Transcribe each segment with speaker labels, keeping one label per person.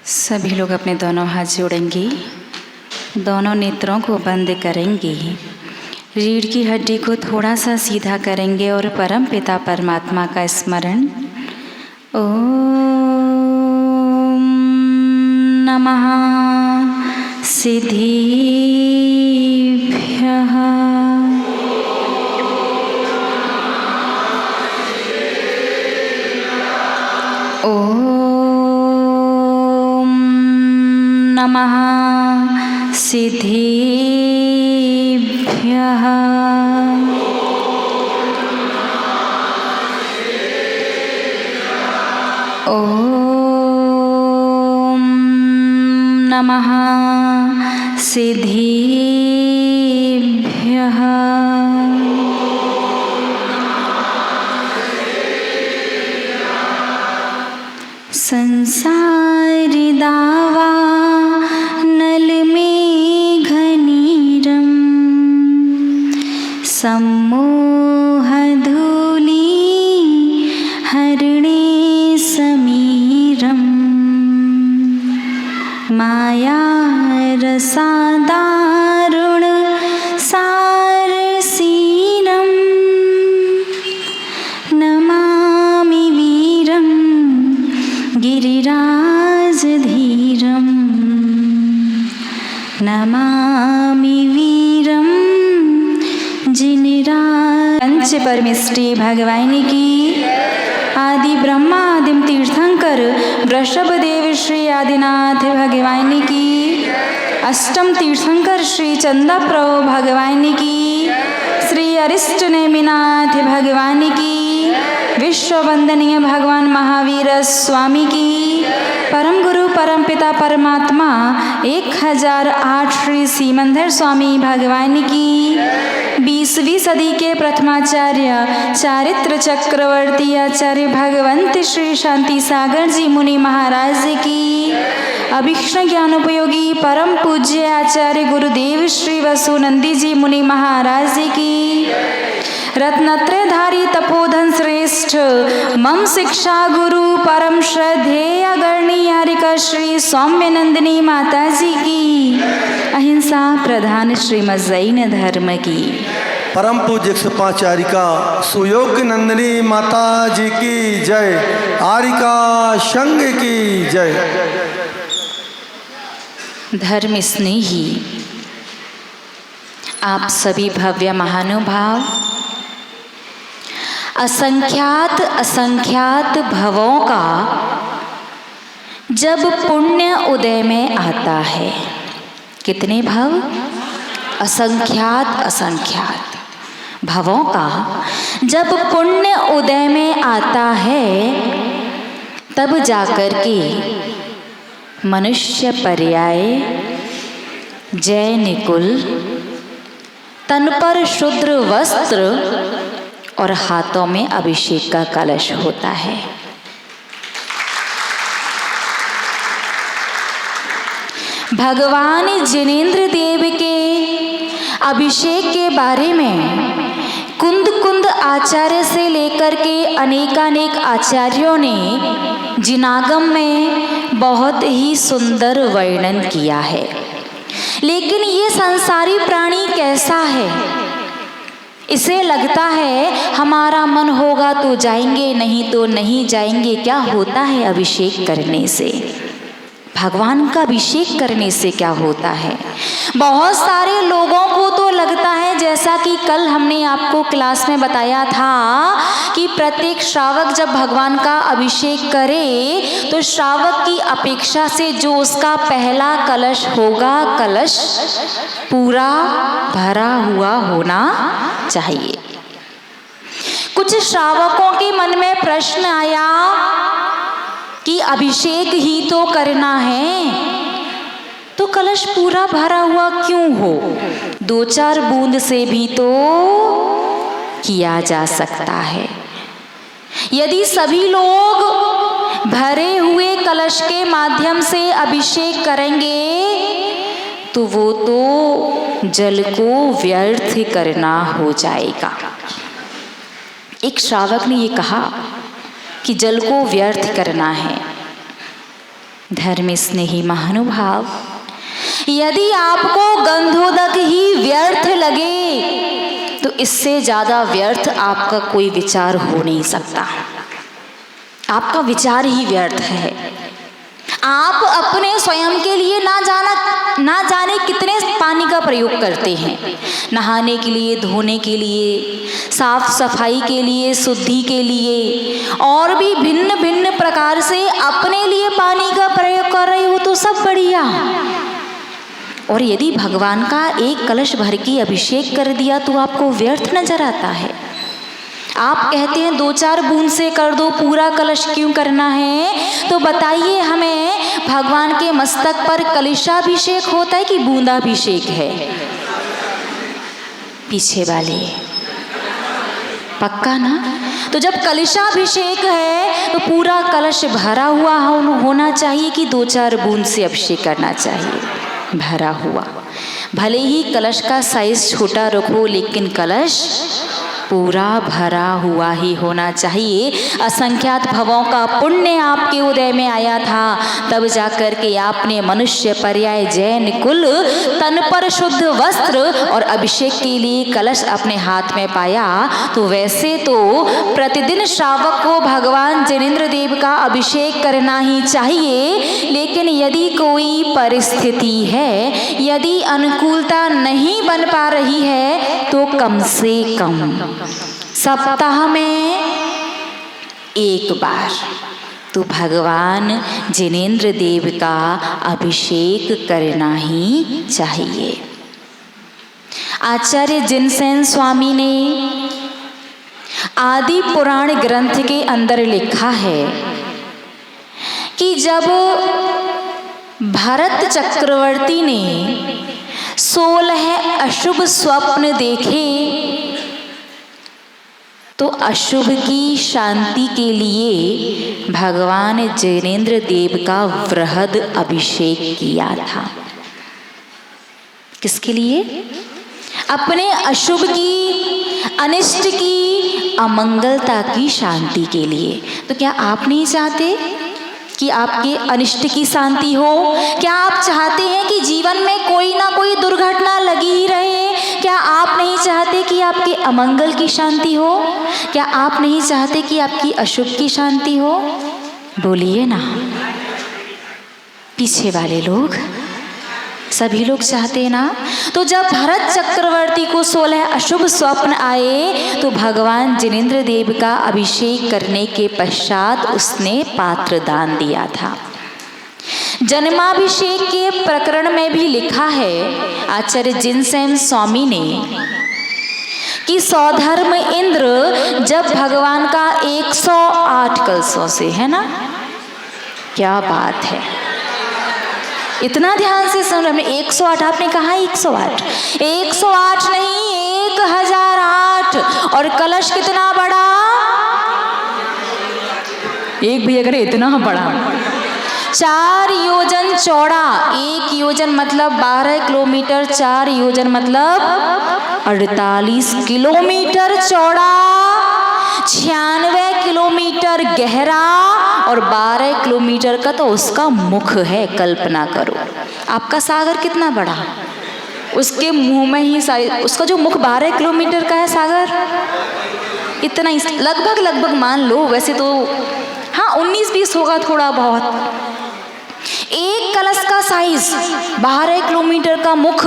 Speaker 1: सभी लोग अपने दोनों हाथ जोड़ेंगे, दोनों नेत्रों को बंद करेंगे, रीढ़ की हड्डी को थोड़ा सा सीधा करेंगे और परम पिता परमात्मा का स्मरण ओम नमः सिद्धिभ्यः। ओम नमः सिद्धिभ्यः। ओम नमः सिद्धिभ्यः। संसारि दावा नल में घनीरम सम्मोह धूलि हरिणे समीरम माया रसादारुण सारसीरम नमामि वीरम गिरिराजधीरम नमामि वीरम जिनराज। पंच परमेष्टि भगवानी की आदि ब्रह्मा आदिम तीर्थंकर वृषभ देव श्री आदिनाथ भगवानी की अष्टम तीर्थंकर श्री चंदा प्रभु भगवानी की श्री अरिष्ट नेमिनाथ भगवानी की विश्व वंदनीय भगवान महावीर स्वामी की परम गुरु परम पिता परमात्मा 1008 श्री सीमंधर स्वामी भगवान की 20वीं सदी के प्रथमाचार्य चारित्र चक्रवर्ती आचार्य भगवंत श्री शांति सागर जी मुनि महाराज जी की अभीक्षण ज्ञानोपयोगी परम पूज्य आचार्य गुरुदेव श्री वसुनंदी जी मुनि महाराज जी की रत्नत्रयधारी तपोधन श्रेष्ठ मम शिक्षा गुरु परम श्रद्धेय गणियारिका श्री सौम्य नंदिनी माता जी की अहिंसा प्रधान श्रीमद जैन धर्म की
Speaker 2: परम पूज्य 105 आरिका सुयोग्य नंदिनी माता जी की जय। आरिका संघ की जय।
Speaker 1: धर्म स्नेही आप सभी भव्य महानुभाव असंख्यात भवों का जब पुण्य उदय में आता है, कितने भव? असंख्यात भवों का जब पुण्य उदय में आता है, तब जाकर के मनुष्य पर्याय जैन कुल तन पर शुद्र वस्त्र और हाथों में अभिषेक का कलश होता है। भगवान जिनेंद्र देव के अभिषेक के बारे में कुंद आचार्य से लेकर के अनेकानेक आचार्यों ने जिनागम में बहुत ही सुंदर वर्णन किया है। लेकिन ये संसारी प्राणी कैसा है? इसे लगता है हमारा मन होगा तो जाएंगे, नहीं तो नहीं जाएंगे। क्या होता है अभिषेक करने से? भगवान का अभिषेक करने से क्या होता है? बहुत सारे लोगों को तो लगता है, जैसा कि कल हमने आपको क्लास में बताया था कि प्रत्येक श्रावक जब भगवान का अभिषेक करे तो श्रावक की अपेक्षा से जो उसका पहला कलश होगा, कलश पूरा भरा हुआ होना चाहिए। कुछ श्रावकों के मन में प्रश्न आया कि अभिषेक ही तो करना है, तो कलश पूरा भरा हुआ क्यों हो? 2-4 बूंद से भी तो किया जा सकता है। यदि सभी लोग भरे हुए कलश के माध्यम से अभिषेक करेंगे तो वो तो जल को व्यर्थ करना हो जाएगा। एक श्रावक ने ये कहा कि जल को व्यर्थ करना है, धर्म स्नेही महानुभाव, यदि आपको गंधोदक ही व्यर्थ लगे तो इससे ज़्यादा व्यर्थ आपका कोई विचार हो नहीं सकता। आपका विचार ही व्यर्थ है। आप अपने स्वयं के लिए ना जाने कितने पानी का प्रयोग करते हैं, नहाने के लिए, धोने के लिए, साफ सफाई के लिए, शुद्धि के लिए, और भी भिन्न भिन्न प्रकार से अपने लिए पानी का प्रयोग कर रहे हो तो सब बढ़िया। और यदि भगवान का एक कलश भर के अभिषेक कर दिया तो आपको व्यर्थ नजर आता है। आप कहते हैं 2-4 बूंद से कर दो, पूरा कलश क्यों करना है? तो बताइए हमें, भगवान के मस्तक पर कलशाभिषेक होता है कि बूंदाभिषेक है? पीछे वाले पक्का ना? तो जब कलशाभिषेक है तो पूरा कलश भरा हुआ होना चाहिए कि 2-4 बूंद से अभिषेक करना चाहिए? भरा हुआ। भले ही कलश का साइज छोटा रखो, लेकिन कलश पूरा भरा हुआ ही होना चाहिए। असंख्यात भवों का पुण्य आपके उदय में आया था, तब जाकर के आपने मनुष्य पर्याय जैन कुल तन पर शुद्ध वस्त्र और अभिषेक के लिए कलश अपने हाथ में पाया। तो वैसे तो प्रतिदिन श्रावक को भगवान जिनेंद्र देव का अभिषेक करना ही चाहिए, लेकिन यदि कोई परिस्थिति है, यदि अनुकूलता नहीं बन पा रही है, तो कम से कम सप्ताह में एक बार तो भगवान जिनेंद्र देव का अभिषेक करना ही चाहिए। आचार्य जिनसेन स्वामी ने आदि पुराण ग्रंथ के अंदर लिखा है कि जब भरत चक्रवर्ती ने 16 अशुभ स्वप्न देखे तो अशुभ की शांति के लिए भगवान जिनेंद्र देव का वृहद अभिषेक किया था। किसके लिए? अपने अशुभ की, अनिष्ट की, अमंगलता की शांति के लिए। तो क्या आप नहीं चाहते कि आपके अनिष्ट की शांति हो? क्या आप चाहते हैं कि जीवन में कोई ना कोई दुर्घटना लगी ही रहे? क्या आप नहीं चाहते कि आपके अमंगल की शांति हो? क्या आप नहीं चाहते कि आपकी अशुभ की शांति हो? बोलिए ना। पीछे वाले लोग, सभी लोग चाहते हैं ना? तो जब भरत चक्रवर्ती को 16 अशुभ स्वप्न आए तो भगवान जिनेंद्र देव का अभिषेक करने के पश्चात उसने पात्र दान दिया था। जन्माभिषेक के प्रकरण में भी लिखा है आचार्य जिनसेन स्वामी ने कि सौधर्म इंद्र जब भगवान का 108 कलशों से, है ना, क्या बात है, इतना ध्यान से सुन रहे हैं। 108 आपने कहा, 108 नहीं 1008। और कलश कितना बड़ा? एक भैया करे इतना बड़ा, 4 योजन चौड़ा। 1 योजन मतलब 12 किलोमीटर, 4 योजन मतलब 48 किलोमीटर चौड़ा, 96 किलोमीटर गहरा और 12 किलोमीटर का तो उसका मुख है। कल्पना करो आपका सागर कितना बड़ा, उसके मुंह में ही उसका जो मुख 12 किलोमीटर का है सागर, इतना ही लगभग मान लो। वैसे तो हाँ 19-20 होगा थोड़ा बहुत। एक कलश का साइज 12 किलोमीटर का मुख,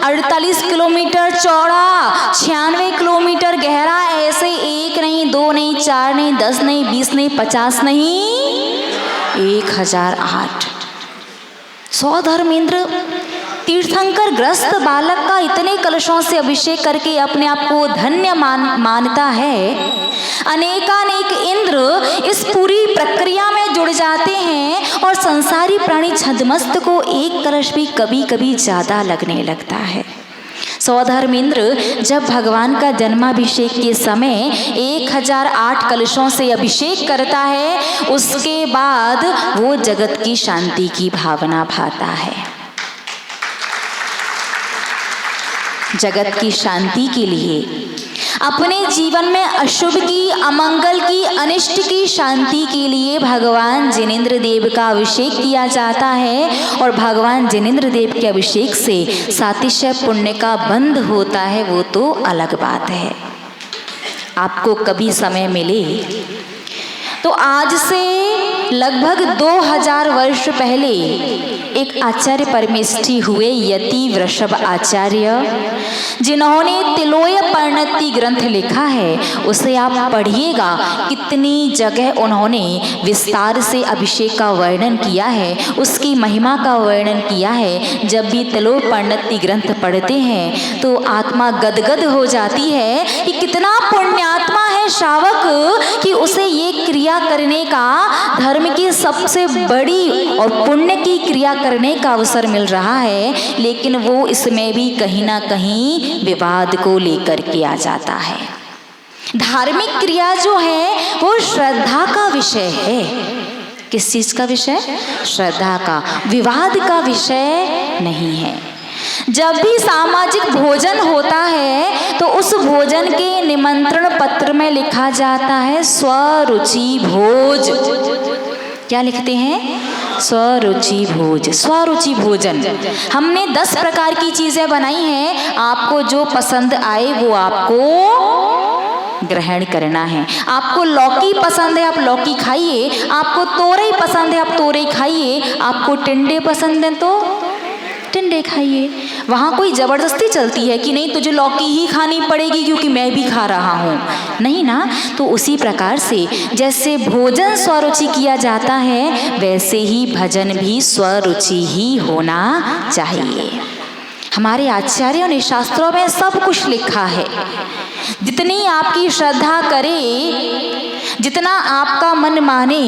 Speaker 1: 48 किलोमीटर चौड़ा, 96 किलोमीटर गहरा। ऐसे 1 नहीं, 2 नहीं, 4 नहीं, 10 नहीं, 20 नहीं, 50 नहीं, 1008। सौधर्मेंद्र तीर्थंकर ग्रस्त बालक का इतने कलशों से अभिषेक करके अपने आप को धन्य मानता है। अनेकानेक इंद्र इस पूरी प्रक्रिया में जुड़ जाते हैं और संसारी प्राणी छद्मस्त को एक कलश भी कभी कभी ज़्यादा लगने लगता है। सौधर्मेंद्र जब भगवान का जन्माभिषेक के समय 1008 कलशों से अभिषेक करता है, उसके बाद वो जगत की शांति की भावना भाता है। जगत की शांति के लिए अपने जीवन में अशुभ की, अमंगल की, अनिष्ट की शांति के लिए भगवान जिनेंद्र देव का अभिषेक किया जाता है। और भगवान जिनेंद्र देव के अभिषेक से सातिशय पुण्य का बंध होता है, वो तो अलग बात है। आपको कभी समय मिले तो आज से लगभग 2000 वर्ष पहले एक आचार्य परमेष्ठी हुए यति वृषभ आचार्य, जिन्होंने तिलोय परिणति ग्रंथ लिखा है, उसे आप पढ़िएगा। कितनी जगह उन्होंने विस्तार से अभिषेक का वर्णन किया है, उसकी महिमा का वर्णन किया है। जब भी तिलोय परिणति ग्रंथ पढ़ते हैं तो आत्मा गदगद हो जाती है कि कितना पुण्यात्मा है श्रावक कि उसे ये क्रिया करने का, धर्म की सबसे बड़ी और पुण्य की क्रिया करने का अवसर मिल रहा है, लेकिन वो इसमें भी कहीं ना कहीं विवाद को लेकर के आ जाता है। धार्मिक क्रिया जो है वो श्रद्धा का विषय है। किस चीज का विषय? श्रद्धा का, विवाद का विषय नहीं है। जब भी सामाजिक भोजन होता है तो उस भोजन के निमंत्रण पत्र में लिखा जाता है स्वरुचि भोज। क्या लिखते हैं? स्वरुचि भोज, स्वरुचि भोजन। हमने 10 प्रकार की चीजें बनाई हैं, आपको जो पसंद आए वो आपको ग्रहण करना है। आपको लौकी पसंद है, आप लौकी खाइए। आपको तोरई पसंद है, आप तोरई खाइए। आपको टिंडे पसंद है तो टिंडे खाइए। वहाँ कोई ज़बरदस्ती चलती है कि नहीं तुझे लौकी ही खानी पड़ेगी क्योंकि मैं भी खा रहा हूँ, नहीं ना। तो उसी प्रकार से जैसे भोजन स्वरुचि किया जाता है, वैसे ही भजन भी स्वरुचि ही होना चाहिए। हमारे आचार्यों ने शास्त्रों में सब कुछ लिखा है। जितनी आपकी श्रद्धा करे, जितना आपका मन माने,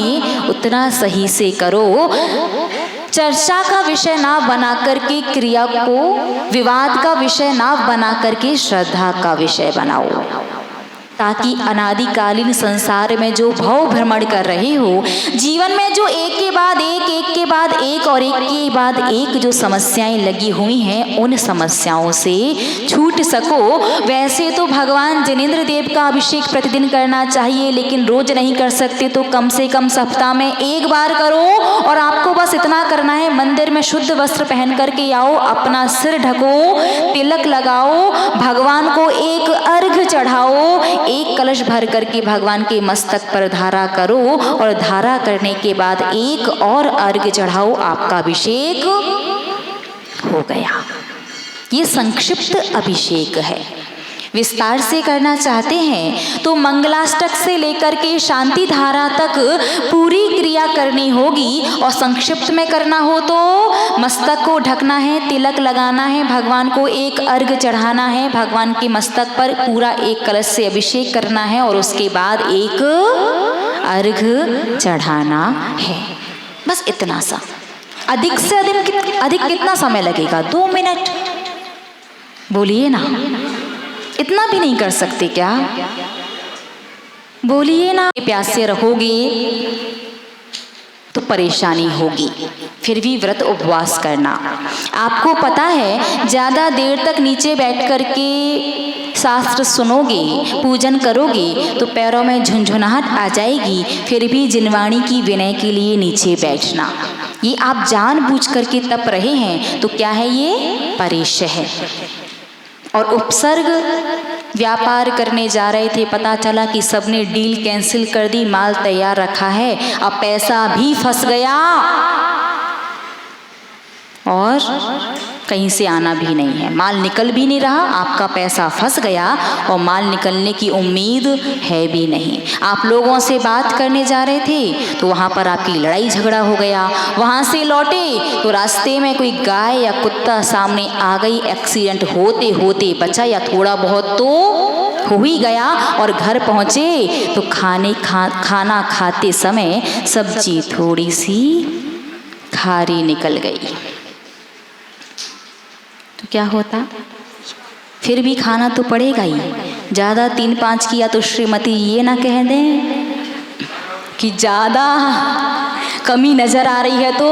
Speaker 1: उतना सही से करो। चर्चा का विषय ना बना करके क्रिया को, विवाद का विषय ना बना करके श्रद्धा का विषय बनाओ, ताकि अनादिकालीन संसार में जो भव भ्रमण कर रहे हो, जीवन में जो एक के बाद एक, एक के बाद एक और एक के बाद एक जो समस्याएं लगी हुई हैं, उन समस्याओं से छूट सको। वैसे तो भगवान जिनेंद्र देव का अभिषेक प्रतिदिन करना चाहिए, लेकिन रोज नहीं कर सकते तो कम से कम सप्ताह में एक बार करो। और आपको बस इतना करना है, मंदिर में शुद्ध वस्त्र पहन करके आओ, अपना सिर ढको, तिलक लगाओ, भगवान को एक अर्घ चढ़ाओ, एक कलश भर करके भगवान के मस्तक पर धारा करो और धारा करने के बाद एक और अर्घ चढ़ाओ, आपका अभिषेक हो गया। ये संक्षिप्त अभिषेक है। विस्तार से करना चाहते हैं तो मंगलाष्टक से लेकर के शांति धारा तक पूरी क्रिया करनी होगी। और संक्षिप्त में करना हो तो मस्तक को ढकना है, तिलक लगाना है, भगवान को एक अर्घ चढ़ाना है, भगवान के मस्तक पर पूरा एक कलश से अभिषेक करना है और उसके बाद एक अर्घ चढ़ाना है। बस इतना सा। अधिक से अधिक कितना समय लगेगा? 2 मिनट। बोलिए ना, इतना भी नहीं कर सकते क्या? बोलिए ना। प्यासे रहोगे तो परेशानी होगी, फिर भी व्रत उपवास करना। आपको पता है ज़्यादा देर तक नीचे बैठ कर के शास्त्र सुनोगे, पूजन करोगे तो पैरों में झुंझुनाहट आ जाएगी। फिर भी जिनवाणी की विनय के लिए नीचे बैठना, ये आप जानबूझ करके तप रहे हैं तो क्या है? ये परेश है। और उपसर्ग, व्यापार करने जा रहे थे, पता चला कि सबने डील कैंसिल कर दी, माल तैयार रखा है, अब पैसा भी फंस गया और कहीं से आना भी नहीं है, माल निकल भी नहीं रहा, आपका पैसा फंस गया और माल निकलने की उम्मीद है भी नहीं। आप लोगों से बात करने जा रहे थे तो वहाँ पर आपकी लड़ाई झगड़ा हो गया, वहाँ से लौटे तो रास्ते में कोई गाय या कुत्ता सामने आ गई, एक्सीडेंट होते होते बचा या थोड़ा बहुत तो हो ही गया। और घर पहुँचे तो खाना खाते समय सब्जी थोड़ी सी खारी निकल गई तो क्या होता? फिर भी खाना तो पड़ेगा ही। ज़्यादा 3-5 किया तो श्रीमती ये ना कह दें कि ज़्यादा कमी नज़र आ रही है तो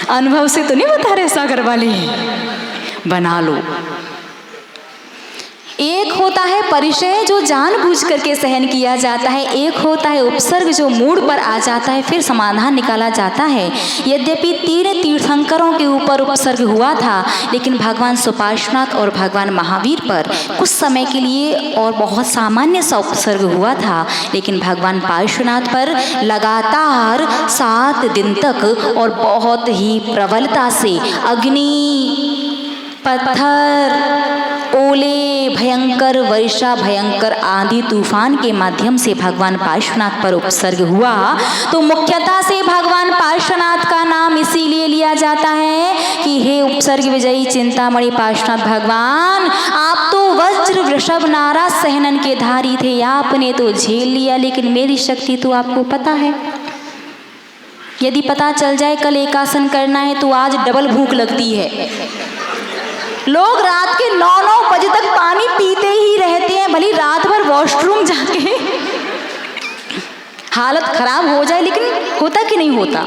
Speaker 1: अनुभव से तो नहीं बता रहे सागर वाली, बना लो। एक होता है परिचय जो जानबूझ करके सहन किया जाता है, एक होता है उपसर्ग जो मूड पर आ जाता है फिर समाधान निकाला जाता है। यद्यपि 3 तीर्थंकरों के ऊपर उपसर्ग हुआ था, लेकिन भगवान सुपार्श्वनाथ और भगवान महावीर पर कुछ समय के लिए और बहुत सामान्य सा उपसर्ग हुआ था, लेकिन भगवान पार्श्वनाथ पर लगातार 7 दिन तक और बहुत ही प्रबलता से अग्नि, पत्थर, ओले, भयंकर वर्षा, भयंकर आंधी तूफान के माध्यम से भगवान पार्श्वनाथ पर उपसर्ग हुआ। तो मुख्यतः से भगवान पार्श्वनाथ का नाम इसीलिए लिया जाता है कि हे उपसर्ग विजयी चिंतामणि पार्श्वनाथ भगवान, आप तो वज्र वृषभ नारा सहनन के धारी थे, आपने तो झेल लिया, लेकिन मेरी शक्ति तो आपको पता है। यदि पता चल जाए कल एकासन करना है तो आज डबल भूख लगती है। लोग रात के 9-9 बजे तक पानी पीते ही रहते हैं, भली रात भर वॉशरूम जाके हालत खराब हो जाए, लेकिन होता कि नहीं होता।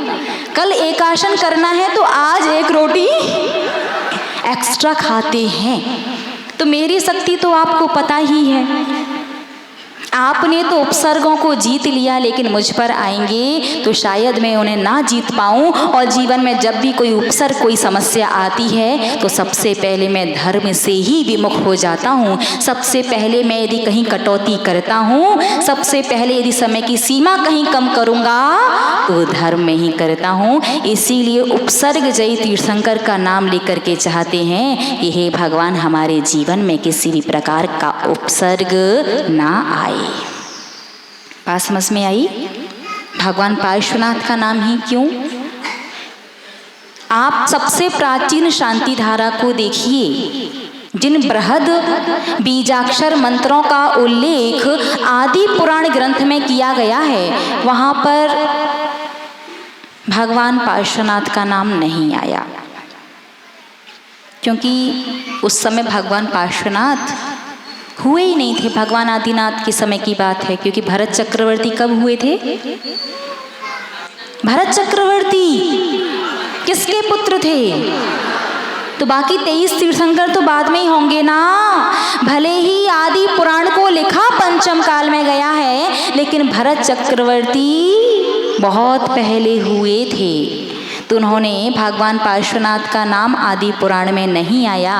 Speaker 1: कल एकासन करना है तो आज 1 रोटी एक्स्ट्रा खाते हैं। तो मेरी शक्ति तो आपको पता ही है। आपने तो उपसर्गों को जीत लिया, लेकिन मुझ पर आएंगे तो शायद मैं उन्हें ना जीत पाऊं। और जीवन में जब भी कोई उपसर्ग, कोई समस्या आती है तो सबसे पहले मैं धर्म से ही विमुख हो जाता हूं। सबसे पहले मैं यदि कहीं कटौती करता हूं, सबसे पहले यदि समय की सीमा कहीं कम करूंगा तो धर्म में ही करता हूं। इसीलिए उपसर्ग जयी तीर्थंकर का नाम लेकर के चाहते हैं कि हे भगवान, हमारे जीवन में किसी भी प्रकार का उपसर्ग ना आए। बात समझ में आई? भगवान पार्श्वनाथ का नाम ही क्यों? आप सबसे प्राचीन शांति धारा को देखिए। जिन बृहद बीजाक्षर मंत्रों का उल्लेख आदि पुराण ग्रंथ में किया गया है, वहां पर भगवान पार्श्वनाथ का नाम नहीं आया, क्योंकि उस समय भगवान पार्श्वनाथ हुए ही नहीं थे। भगवान आदिनाथ के समय की बात है, क्योंकि भरत चक्रवर्ती कब हुए थे? भरत चक्रवर्ती किसके पुत्र थे? तो बाकी 23 तीर्थंकर तो बाद में ही होंगे ना। भले ही आदि पुराण को लिखा पंचम काल में गया है, लेकिन भरत चक्रवर्ती बहुत पहले हुए थे। तो उन्होंने भगवान पार्श्वनाथ का नाम आदि पुराण में नहीं आया,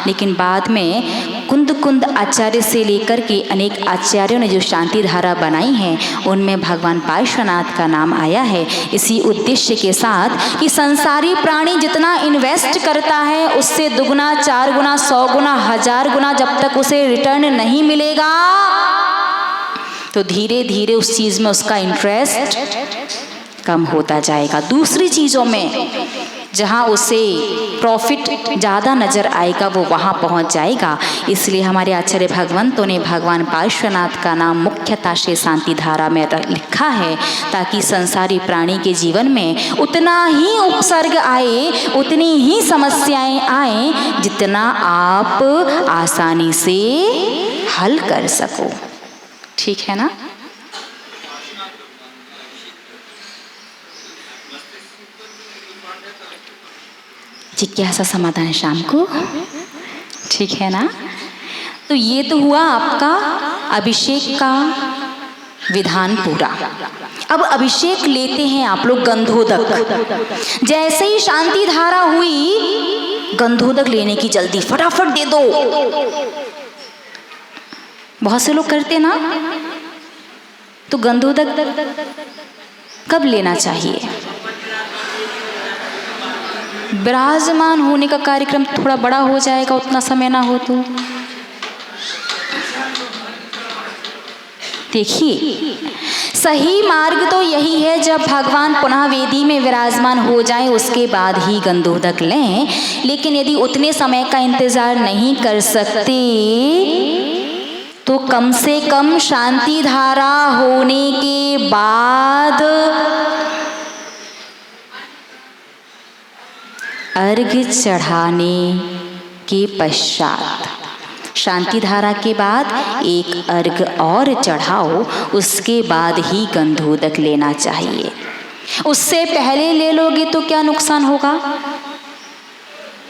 Speaker 1: लेकिन बाद में कुंद आचार्य से लेकर के अनेक आचार्यों ने जो शांति धारा बनाई है, उनमें भगवान पार्श्वनाथ का नाम आया है। इसी उद्देश्य के साथ कि संसारी प्राणी जितना इन्वेस्ट करता है, उससे दुगुना, 4 गुना, 100 गुना, 1000 गुना जब तक उसे रिटर्न नहीं मिलेगा, तो धीरे धीरे उस चीज़ में उसका इंटरेस्ट कम होता जाएगा। दूसरी चीज़ों में जहाँ उसे प्रॉफिट ज़्यादा नज़र आएगा, वो वहाँ पहुँच जाएगा। इसलिए हमारे आचार्य भगवंतों ने भगवान पार्श्वनाथ का नाम मुख्यतः से शांति धारा में लिखा है, ताकि संसारी प्राणी के जीवन में उतना ही उपसर्ग आए, उतनी ही समस्याएं आए, जितना आप आसानी से हल कर सको। ठीक है ना? जिज्ञासा समाधान शाम को। ठीक है ना? तो ये तो हुआ आपका अभिषेक का विधान पूरा। अब अभिषेक लेते हैं आप लोग गंधोदक। जैसे ही शांति धारा हुई, गंधोदक लेने की जल्दी, फटाफट दे दो। बहुत से लोग करते ना। तो गंधोदक कब लेना चाहिए? विराजमान होने का कार्यक्रम थोड़ा बड़ा हो जाएगा, उतना समय ना हो तो। देखिए, सही मार्ग तो यही है, जब भगवान पुनः वेदी में विराजमान हो जाए उसके बाद ही गंधोदक लें। लेकिन यदि उतने समय का इंतजार नहीं कर सकते, तो कम से कम शांति धारा होने के बाद अर्घ्य चढ़ाने के पश्चात, शांति धारा के बाद एक अर्घ्य और चढ़ाओ, उसके बाद ही गंधोदक लेना चाहिए। उससे पहले ले लोगे तो क्या नुकसान होगा?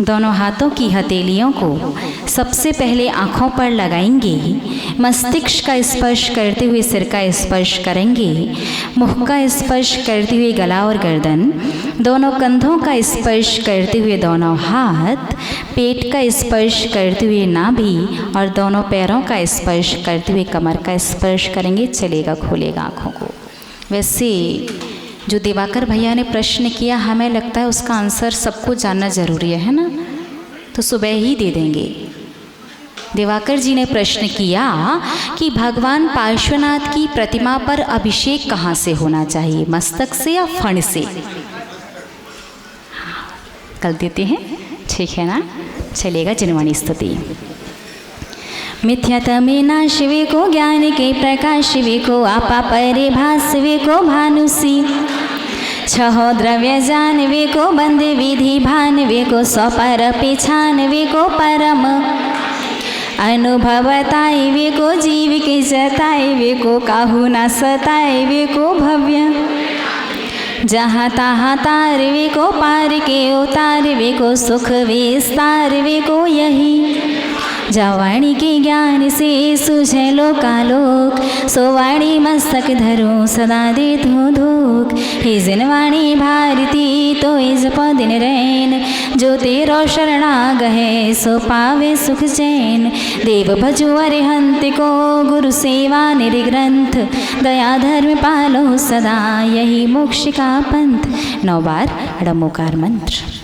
Speaker 1: दोनों हाथों की हथेलियों को सबसे पहले आँखों पर लगाएंगे, मस्तिष्क का स्पर्श करते हुए सिर का स्पर्श करेंगे, मुख का स्पर्श करते हुए गला और गर्दन, दोनों कंधों का स्पर्श करते हुए दोनों हाथ, पेट का स्पर्श करते हुए नाभि और दोनों पैरों का स्पर्श करते हुए कमर का स्पर्श करेंगे। चलेगा, खोलेगा आँखों को। वैसे जो दिवाकर भैया ने प्रश्न किया, हमें लगता है उसका आंसर सबको जानना ज़रूरी है ना, तो सुबह ही दे देंगे। दिवाकर जी ने प्रश्न किया कि भगवान पार्श्वनाथ की प्रतिमा पर अभिषेक कहाँ से होना चाहिए, मस्तक से या फण से? कल देते हैं, ठीक है ना। चलेगा, जिनवाणी स्तुति। मिथ्यात्मे नाश वे को ज्ञान के प्रकाश वे को आपा परिभास वे को भानुसी, छहो द्रव्य जान वे को बंद विधि भान वे को स्वपर पिछान वे को परम अनुभवताय वे को जीव के जताय वे को काहू ना सताय वे को भव्य, जहाँ तहाँ तार वे को पार के उतार वे को सुख विस्तार वे को यही, जवाणी के ज्ञान से सुझे लोकालोक, सोवाणी मस्तक धरो सदा दे धो धोक, हे जिनवाणी भारती तो इस दिन रैन, जो तेरो शरणाग है सो पावे सुख चैन, देव भजो अरिहंत को गुरु सेवा निर्ग्रंथ, दया धर्म पालो सदा यही मोक्ष का पंथ। 9 बार ड़मोकार मंत्र।